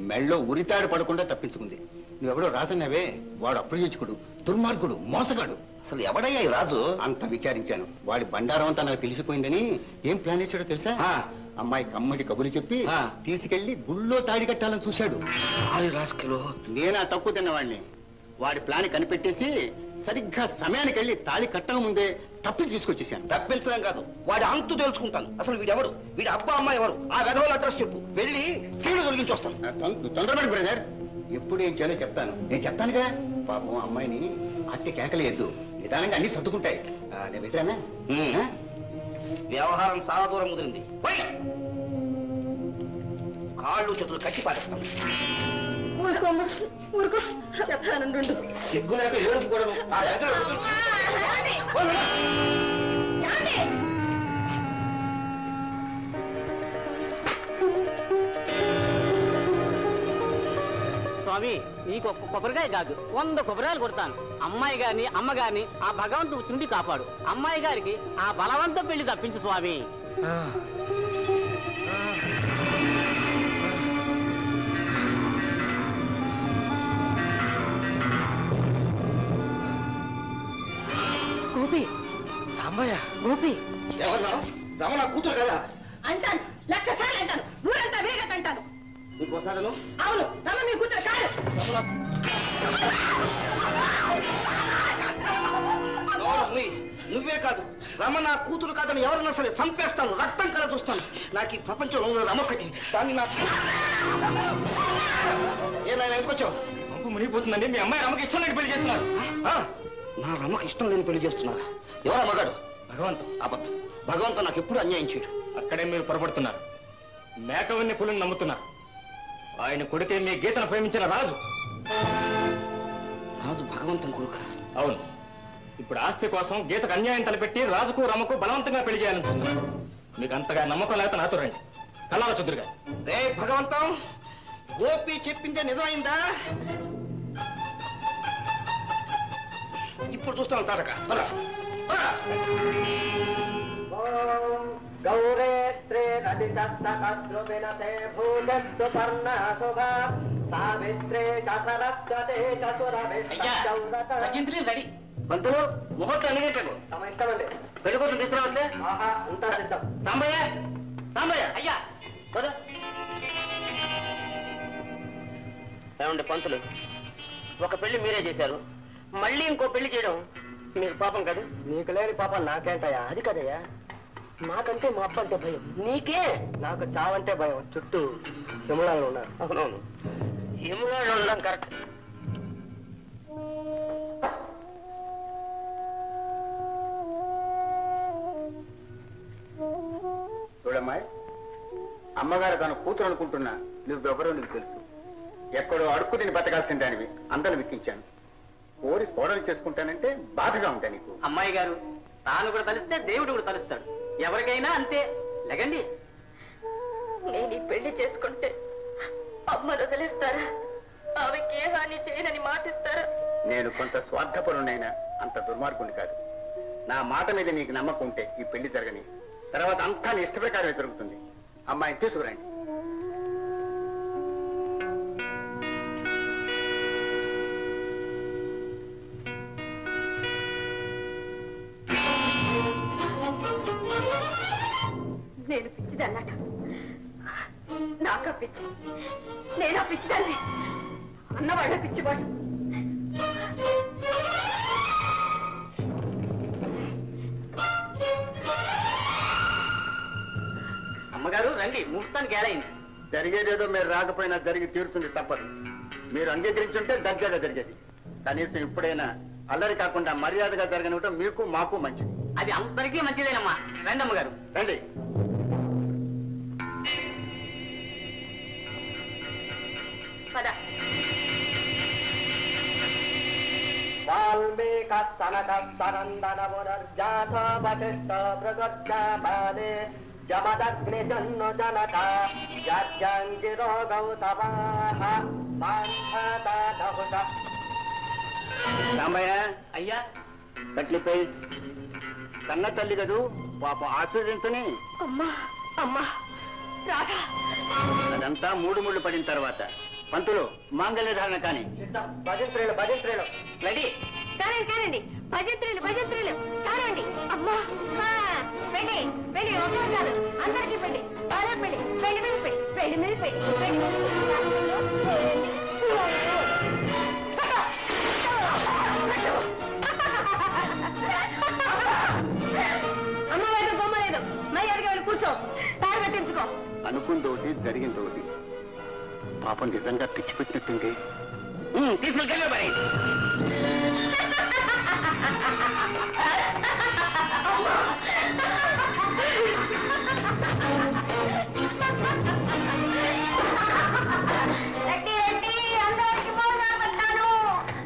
మెళ్ళో ఉరితాడు పడకుండా తప్పించుకుంది. నువ్వెవడో రాజన్నవే, వాడు అప్రయోజకుడు, దుర్మార్గుడు, మోసగాడు. అసలు ఎవడయ్యా ఈ రాజు? అంత విచారించాను. వాడి బండారం అంతా నాకు తెలిసిపోయిందని ఏం ప్లాన్ చేశాడో తెలుసా? అమ్మాయి కమ్మటి కబులు చెప్పి తీసుకెళ్లి గుళ్ళో తాడి కట్టాలని చూశాడు. నేనా తక్కువ తిన్నవాడిని. వాడి ప్లాన్ కనిపెట్టేసి సరిగ్గా సమయానికి వెళ్ళి తాళి కట్టక ముందే తప్పించి తీసుకొచ్చేసాను. తప్పించడం కాదు, వాడి అంతు తెలుసుకుంటాను. అసలు వీడెవడు? వీడి అబ్బా అమ్మాయి ఎవరు? ఆ వెధవల అడ్రస్ చెప్పు, వెళ్ళి కీడు తొలగించి వస్తాను. తొందరపడి బ్రదర్, ఎప్పుడు ఏం చేయాలో చెప్తాను. నేను చెప్తానుగా. పాపం అమ్మాయిని అట్టి కేకలేయద్దు, నిదానంగా అన్ని సర్దుకుంటాయి. నేను వింటానా? వ్యవహారం చాలా దూరం ముదిరింది. కాళ్ళు చేతులు కట్టి పారేస్తాను. సిగ్గు లేక ఏడుపు కూడా. స్వామి నీకు ఒక్క కొబ్బరికాయ కాదు 100 కొబ్బరికాయలు కొడతాను. అమ్మాయి గారిని అమ్మ గారిని ఆ భగవంతుడు చుండి కాపాడు. అమ్మాయి గారికి ఆ బలవంత పెళ్లి తప్పించు స్వామి. గోపి, సాంబయ్య, గోపి ఎవరన్నా? రమణ కూతురు కదా? అంటాను, 1,00,000 సార్లు అంటాను, ఊరంతా వేగట్ అంటాను. ఇంకోసారి అవును, రమ మీ కూతురు కాదు. నువ్వే కాదు, రమ నా కూతురు కాదని ఎవరన్నా సరే చంపేస్తాను, రక్తం కల చూస్తాను. నాకు ఈ ప్రపంచంలో ఉన్న రమొక్కటి, దాన్ని నాకు ఏనాయన ఎందుకొచ్చావు? పంపు మునిగిపోతుందండి. మీ అమ్మాయి రమకి ఇష్టం లేని పెళ్లి చేస్తున్నారు. నా రమకి ఇష్టం లేని పెళ్లి చేస్తున్నారా? ఎవరా మగాడు? భగవంతం. అబద్ధం. భగవంతుడు నాకు ఎప్పుడు అన్యాయం చేయడు. అక్కడే మీరు పొరపడుతున్నారు. మేకవన్ని పులిని నమ్ముతున్నారు. ఆయన కొడితే మీ గీతను ప్రేమించిన రాజు. రాజు భగవంతుని కొడుక? అవును. ఇప్పుడు ఆస్తి కోసం గీతకు అన్యాయం తలపెట్టి రాజుకు రమకు బలవంతంగా పెళ్లి చేయాలని చూస్తున్నారు. మీకు అంతగా నమ్మకం లేకపోతే నాతో రండి, కళ్ళాల చుదురుగా. రే భగవంతం, గోపి చెప్పిందే నిజమైందా? ఇప్పుడు చూస్తాను తారక. గౌరేత్రే రతితస్తకద్రువినతే భూజత్సుపర్ణ శుభా సావిత్రే చసరత్వతే చసురవిష్టౌరత. రెడీ. పంతులు, ముహూర్తం ఎన్ని గంటలకు? తమ ఇష్టమండి. పెళ్లి కోసం తీసుకురావట్లే? అంతా సిద్ధం. సాంబయ్య, సాంబయ్య. అయ్యా ఏమండి పంతులు, ఒక పెళ్లి మీరే చేశారు, మళ్ళీ ఇంకో పెళ్లి చేయడం మీకు పాపం కాదు? నీకు లేని పాపం నాకేంటయ్యా? అది కదయ్యా, నాకంటే మా అప్ప అంటే భయం. నీకే? నాకు చావంటే భయం. చుట్టూ హిమలాలు ఉన్నారు. అవునవును, హిమలాలు ఉండడం కరెక్ట్. చూడమ్మాయి, అమ్మగారు తన కూతురు అనుకుంటున్నా నువ్వెవరో నీకు తెలుసు. ఎక్కడో అడుక్కు తిని బతకాల్సిన దానివి అందరూ విక్కించాను. కోరి కోడలు చేసుకుంటానంటే బాధగా ఉంటా నీకు. అమ్మాయి గారు, తాను కూడా తలిస్తే దేవుడు కూడా తలుస్తాడు. ఎవరికైనా అంతే. లెగండి. నేను ఈ పెళ్లి చేసుకుంటే అమ్మను వదిలేస్తారా? ఆమెకి ఏ హాని చేయనని మాటిస్తారా? నేను కొంత స్వార్థపరునైనా అంత దుర్మార్గుని కాదు. నా మాట మీద నీకు నమ్మకం ఉంటే ఈ పెళ్లి జరగని, తర్వాత అంతా నీ ఇష్ట ప్రకారమే జరుగుతుంది. అమ్మాయిని తీసుకురండి. నేను పిచ్చిదన్నట, నాకా పిచ్చి, నేనా పిచ్చిదాన్ని, అన్నవాళ్ళ పిచ్చివాడు. అమ్మగారు రండి, ముహూర్తానికి ఏలైంది. జరిగేదేదో మీరు రాకపోయినా జరిగి తీరుతుంది, తప్పదు. మీరు అంగీకరించుంటే దర్జాగా జరిగేది. కనీసం ఇప్పుడైనా అల్లరి కాకుండా మర్యాదగా జరగనివ్వటం మీకు మాకు మంచిది. అది అందరికీ మంచిదేనమ్మా. రండమ్మ గారు. రండి. పద. రామయ్య అయ్యా, బట్లి పెళ్ళి కన్న తల్లి కదూ, పాపం ఆశీర్వదించని. అమ్మా అమ్మా రాధా. అదంతా మూడు ముళ్ళు పడిన తర్వాత పంతులు మాంగళ్య ధారణ కానీ. భజంత్రులు రెడీ. కానండి భజంత్రులు కానండి. అమ్మా పెళ్ళి పెళ్ళి ఒకరు కాదు, అందరికీ పెళ్ళి. బాగా పెళ్ళి పెళ్లి మీద పెళ్ళి పెళ్లి మీద పెళ్ళి. అమ్మ లేదు బొమ్మ లేదు, మయ్యాదిగా వెళ్ళి కూర్చో, తాడు కట్టించుకో. అనుకుంది ఒకటి, జరిగింది ఒకటి. పాపం నిజంగా పిచ్చి పెట్టినట్టుంది. తీసుకెళ్ళే మరి. అందరికి భోజనాలు పెట్టాను,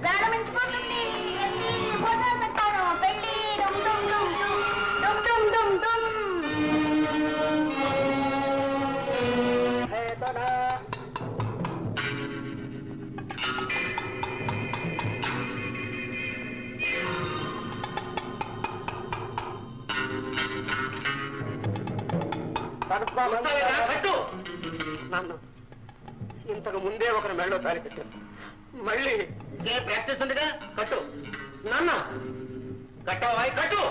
ప్రారంభించుకోండి. భోజనాలు పెట్టాను. పెళ్ళి డుమ్ డుమ్ డుమ్ డుమ్ డుమ్ డుమ్ డుమ్. కట్టు. నాన్న, ఇంతకు ముందే ఒకరి మెళ్ళో తాలి కట్టాను, మళ్ళీ ఏ ప్రాక్టీస్ ఉందిగా. కట్టు నాన్న. కట్టవా? కట్టు.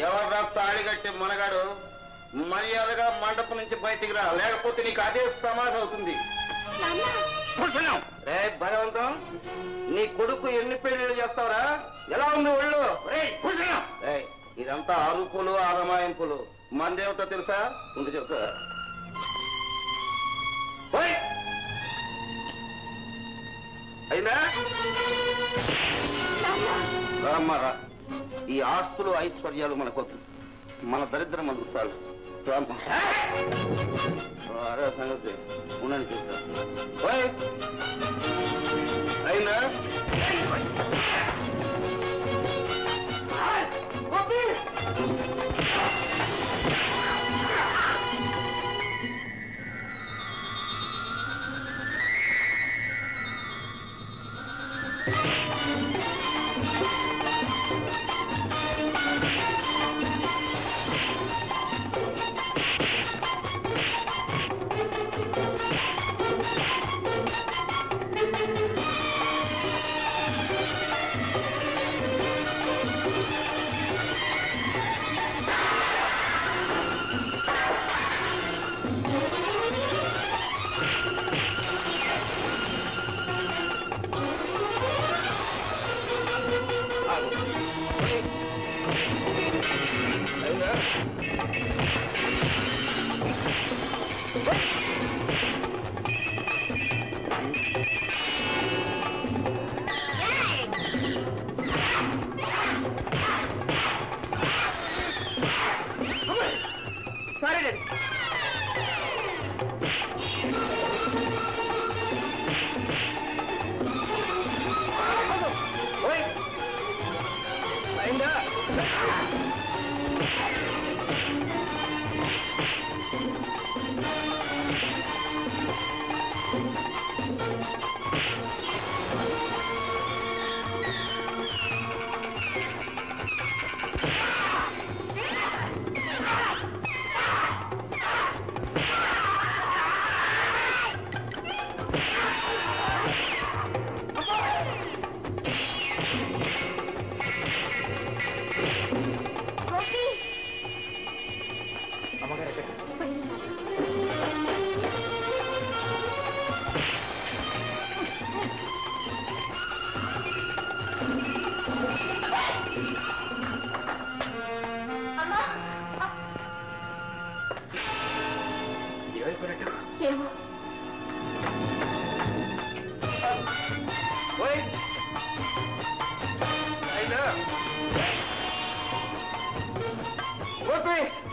ఎవరు తాళి కట్టి మునగాడు మర్యాదగా మండపం నుంచి బయటికి రా, లేకపోతే నీకు అదే సమాధి అవుతుంది. రే భగవంతం, నీ కొడుకు ఎన్ని పెళ్లిళ్ళు చేస్తావురా? ఎలా ఉంది ఒళ్ళు? ఇదంతా అరుపులు ఆరమాయింపులు. మందేమిటో తెలుసా? ముందు చెప్తా. అయినా రామ్మారా, ఈ ఆస్తులు ఐశ్వర్యాలు మనకొద్దు, మన దరిద్రం మనకు చాలు. అదే సంగతి ఉండని చెప్తా. అయినా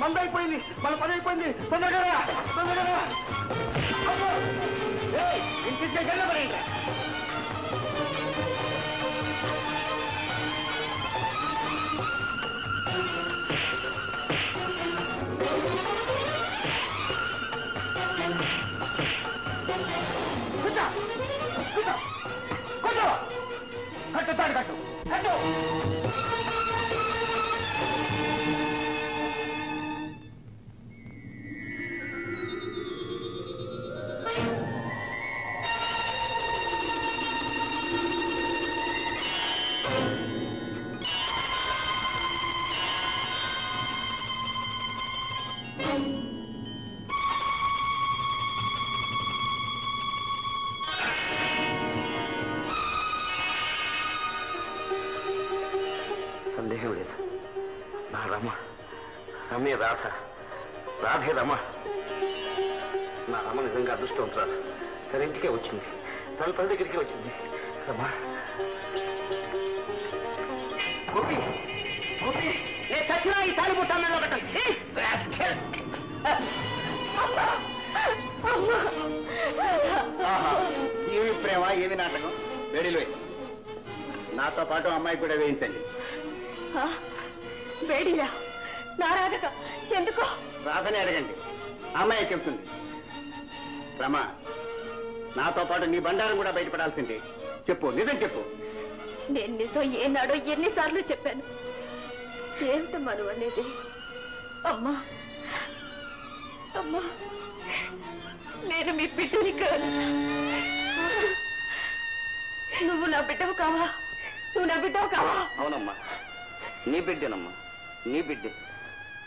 మందైపోయింది, మన పని అయిపోయింది. తొందరగా తొందరగా ఇంటికి వెళ్ళబడండి. కట్టు తాడు కట్టు కట్టు. సందేహం లేదు, నా రమ రమ్య రాధ, రాధే రమ. నా రమ నిజంగా అదృష్టవంతురాలు. తన ఇంటికే వచ్చింది, తన తల్లి దగ్గరికి వచ్చింది. రమా గోపి, గోపి నేను చచ్చినా ఈ తాలి పుట్టాను పెట్టండి. ఏమి ప్రేమ, ఏమి నాటకం. వేడిలో నాతో పాటు అమ్మాయి కూడా వేయించండి. వేడిరా నా రాధక ఎందుకో? రాధని అడగండి, అమ్మాయి చెప్తుంది. రమ, నాతో పాటు నీ బండారం కూడా బయటపడాల్సిందే. చెప్పు, నిజం చెప్పు. నేను నిజం ఏనాడో ఎన్నిసార్లు చెప్పాను. ఏమిటమ్మా నువ్వు అనేది? అమ్మా అమ్మా, నేను మీ బిడ్డని కాదు. నువ్వు నా బిడ్డవు కావా? నువ్వు నా బిడ్డవు కావా? అవునమ్మా, నీ బిడ్డేనమ్మా, నీ బిడ్డే.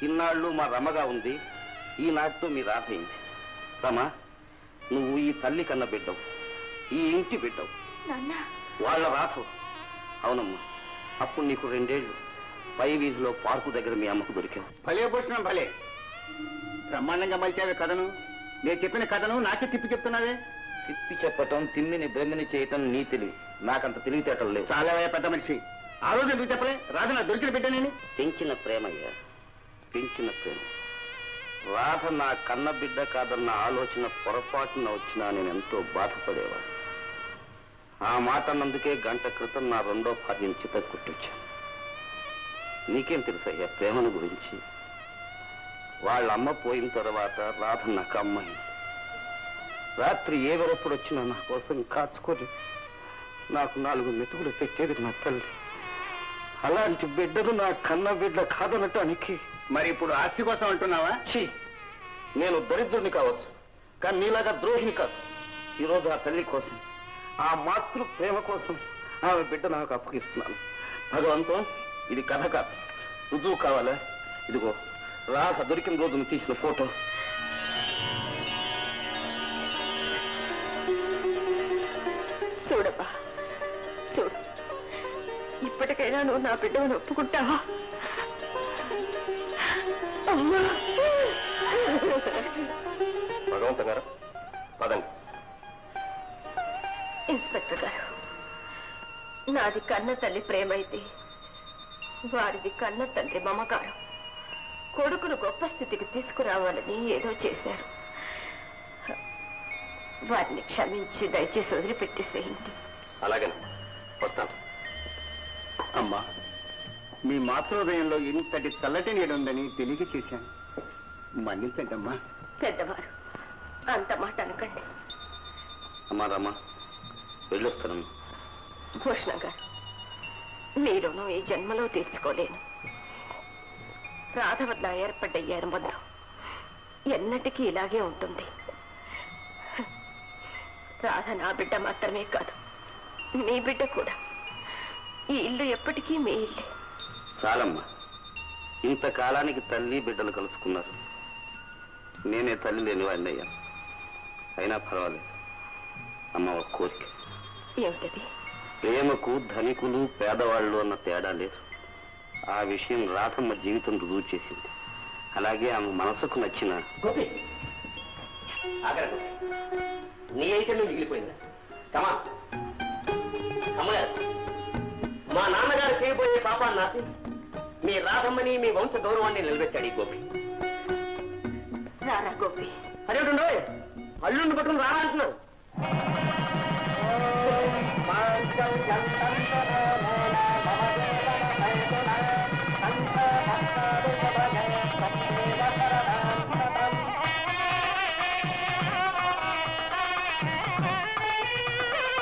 ఇన్నాళ్ళు మా రమగా ఉంది, ఈనాటితో మీ రాధ అయింది. రమ, నువ్వు ఈ తల్లి కన్న బిడ్డవు, ఈ ఇంటి బిడ్డవు, వాళ్ళ రాధవు. అవునమ్మా, అప్పుడు నీకు 2 ఏళ్ళు. పై వీధిలో పార్కు దగ్గర మీ అమ్మకు దొరికావు. భలే భూషణం, భలే బ్రహ్మాండంగా మలిచావే కథను. నేను చెప్పిన కథను నాకే తిప్పి చెప్తున్నావే. తిప్పి చెప్పటం, తిమ్మిని బ్రహ్మిని చేయటం నీ తెలివి. నాకంత తెలివితేటలు లేవు. చాలా పెద్ద మనిషి. ఆ రోజు ఎందుకు చెప్పలే? రాధ నా దొరికిన బిడ్డనేని. పెంచిన ప్రేమయ్యా, పెంచిన ప్రేమ. రాధ నా కన్న బిడ్డ కాదన్న ఆలోచన పొరపాటున వచ్చినా నేను ఎంతో బాధపడేవాడు. ఆ మాట అన్నందుకే గంట క్రితం నా 2వ భార్యను చిత కుట్టొచ్చాను. నీకేం తెలుసయ్యా ప్రేమను గురించి? వాళ్ళ అమ్మ పోయిన తర్వాత రాధ నాకు అమ్మాయి. రాత్రి ఏ వెరప్పుడు వచ్చినా నా కోసం కాచుకొని నాకు 4 మెతుకులు పెట్టేది నా తల్లి. అలాంటి బిడ్డను నా కన్న బిడ్డ కాదనటానికి. మరి ఇప్పుడు ఆస్తి కోసం అంటున్నావా? ఛీ, నేను దరిద్రుని కావచ్చు, కానీ నీలాగా ద్రోహిని కాదు. ఈరోజు ఆ తల్లి కోసం, ఆ మాతృ ప్రేమ కోసం ఆమె బిడ్డ నాకు అప్పగిస్తున్నాను. భగవంతం, ఇది కథ కాదు, రుజువు కావాలా? ఇదిగో రాధ దొరికిన రోజును తీసిన ఫోటో. చూడబ్బా, చూడు, ఇప్పటికైనా నువ్వు నా బిడ్డను ఒప్పుకుంటావా? అమ్మా, భగవంతం గారు పదండి. ఇన్స్పెక్టర్ గారు, నాది కన్న తల్లి ప్రేమ అయితే వారిది కన్న తండ్రి మమకారం. కొడుకును గొప్ప స్థితికి తీసుకురావాలని ఏదో చేశారు. వారిని క్షమించి దయచేసి వదిలిపెట్టేసేయండి. అలాగే వస్తాను. అమ్మా, మీ మాతృహృదయంలో ఇంతటి చల్లటి నీడుందని తెలియక చేశాను. మన్నించండి అమ్మా. పెద్దవారు అంత మాట అనకండి. అమ్మా రామా, వెళ్ళొస్తానమ్మా. భూషణం గారు, మీ రుణం ఈ జన్మలో తీర్చుకోలేను. రాధ వల్ల ఏర్పడ్డ ఈ అనుబంధం ఎన్నటికీ ఇలాగే ఉంటుంది. రాధ నా బిడ్డ మాత్రమే కాదు, మీ బిడ్డ కూడా. ఈ ఇల్లు ఎప్పటికీ మీ ఇల్లే. చాలమ్మా, ఇంతకాలానికి తల్లి బిడ్డలు కలుసుకున్నారు. నేనే తల్లి లేని వాడిని అయ్యాను. అయినా పర్వాలేదు అమ్మ, ఒక కోరిక. ఏమిటది? ప్రేమకు ధనికులు పేదవాళ్ళు అన్న తేడా లేదు. ఆ విషయం రాధమ్మ జీవితం రుజువు చేసింది. అలాగే ఆమె మనసుకు నచ్చిన గోపి, నీ ఐటెం మిగిలిపోయిందా? కమా మా నాన్నగారు చేయబోయే పాపాన్ని ఆపి మీ రాధమ్మని, మీ వంశ గౌరవాన్ని నిలబెట్టాడు ఈ గోపి. రారా గోపి. అదేంటండో అల్లుండి పట్టుకుని రారా అంటున్నావు.